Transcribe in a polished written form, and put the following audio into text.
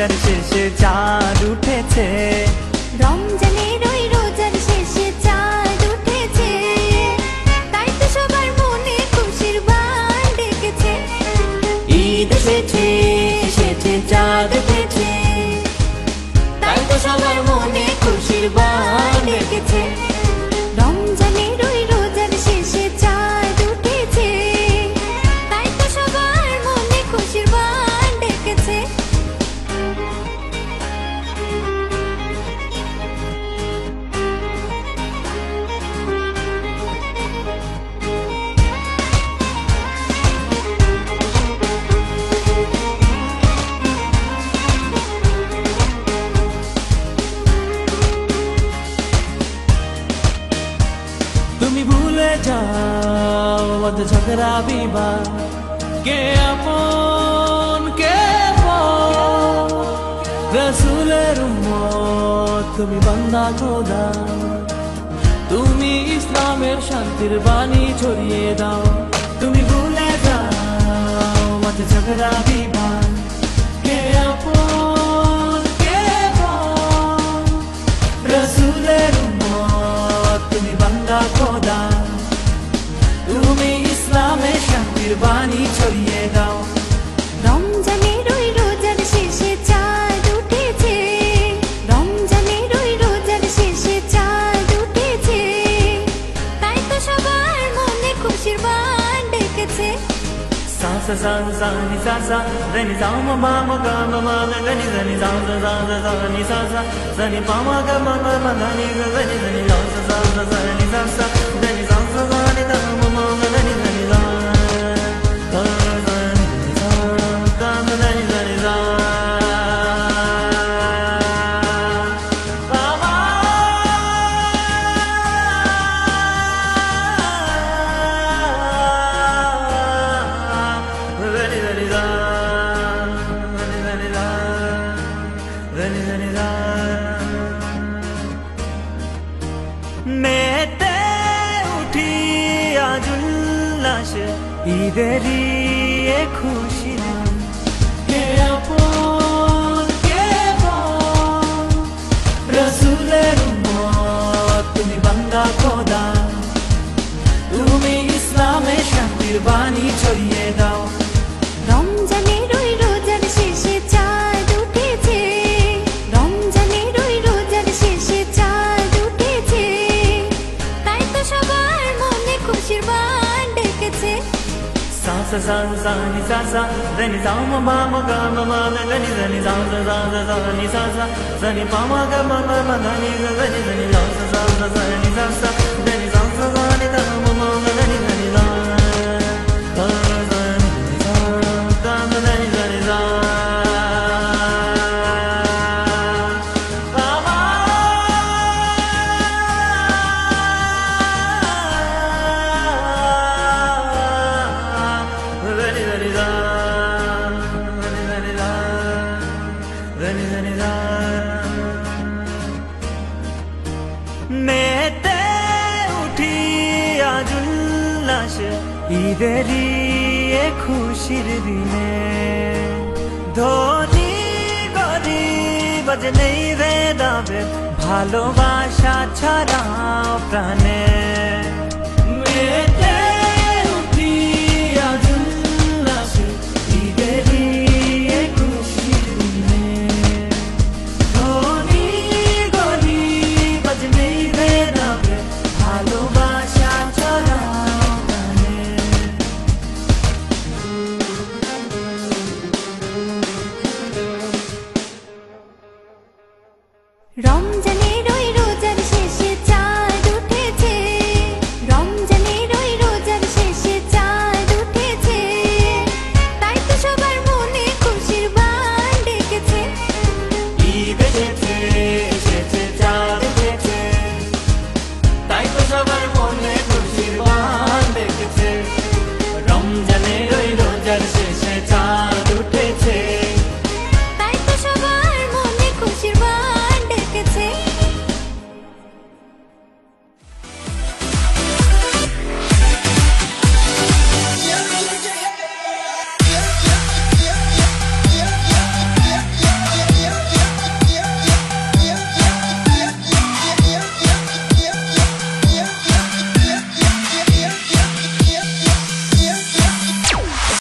রোজার শেষে চাঁদ উঠেছে, রমজানের ওই রোজার শেষে চাঁদ উঠেছে, তাই তো সবার মনে খুশির বান ডেকেছে। ঈদ এসেছে, এসেছে চাঁদ উঠেছে, তাই তো সবার মনে খুশির বান ডেকেছে। রমজানের ওই রোজার শেষে চাঁদ উঠেছে, তাই তো সবার মনে খুশির বান ডেকেছে। তুমি ভুলে যাও মত ঝগড়া বিবাদ, কে আপন কে পর, রসুলের উম্মত তুমি বান্দা খোদা, তুমি ইসলামের শান্তির বাণী ছড়িয়ে দাও। তুমি ভুলে যাও মত ঝগড়া বিবাদ, কে আপন কে পর, রসুলের উম্মত তুমি বান্দা খোদা, তুমি ইসলামের শান্তির বাণী ছড়িয়ে দাও। রমজানের ওই রোজার শেষে চাঁদ উঠেছে, রমজানের ওই রোজার শেষে চাঁদ উঠেছে, তাই তো সবার মনে খুশির বান ডেকেছে। সা সা সা সা নি সা সা রে নি সা মা মা মা গা মা মা রে নি রে নি সা সা সা সা নি সা সা রে নি পা মা গা মা মা মা নি রে নি রে নি সা সা সা সা নি সা সা রে নি সা সা সা নি সা মা মা রে নি রে নি সা সা সা নি সা গা মা রে নি রে নি সা মেতে উঠি আজ উল্লাসে ঈদেরই এ খুশি, কে আপন কে পর, রসুলের উম্মত তুমি বান্দা খোদা, তুমি ইসলামের শান্তির বাণী ছড়িয়ে দাও। রমজানের ওই রোজার শেষে চাঁদ উঠেছে, রমজানের ওই রোজার শেষে চাঁদ উঠেছে, তাই তো সবার মনে খুশির বান ডেকেছে। সা সা সা সা নি সা সা রে নি সা মা মা মা গা মা মা রে নি রে নি সা সা সা সা নি সা সা রে নি পা মা গা মা মা মা নি রে নি রে নি সা সা সা সা নি সা সা রে নি সা সা সা নি সা মা মা রে নি রে নি সা সা সা নি সা গা মা রে নি রে নি সা মেতে উঠি আজ উল্লাসে ঈদেরই এ খুশির দিনে, ধনী গরিব আজ নেই ভেদাভেদ, ভালোবাসা ছড়াও প্রাণে। মেতে উঠি আজ উল্লাসে ঈদেরই এ খুশির দিনে, ধনী গরিব আজ নেই ভেদাভেদ, ভালোবাসা ছড়াও প্রাণে। রমজানের ওই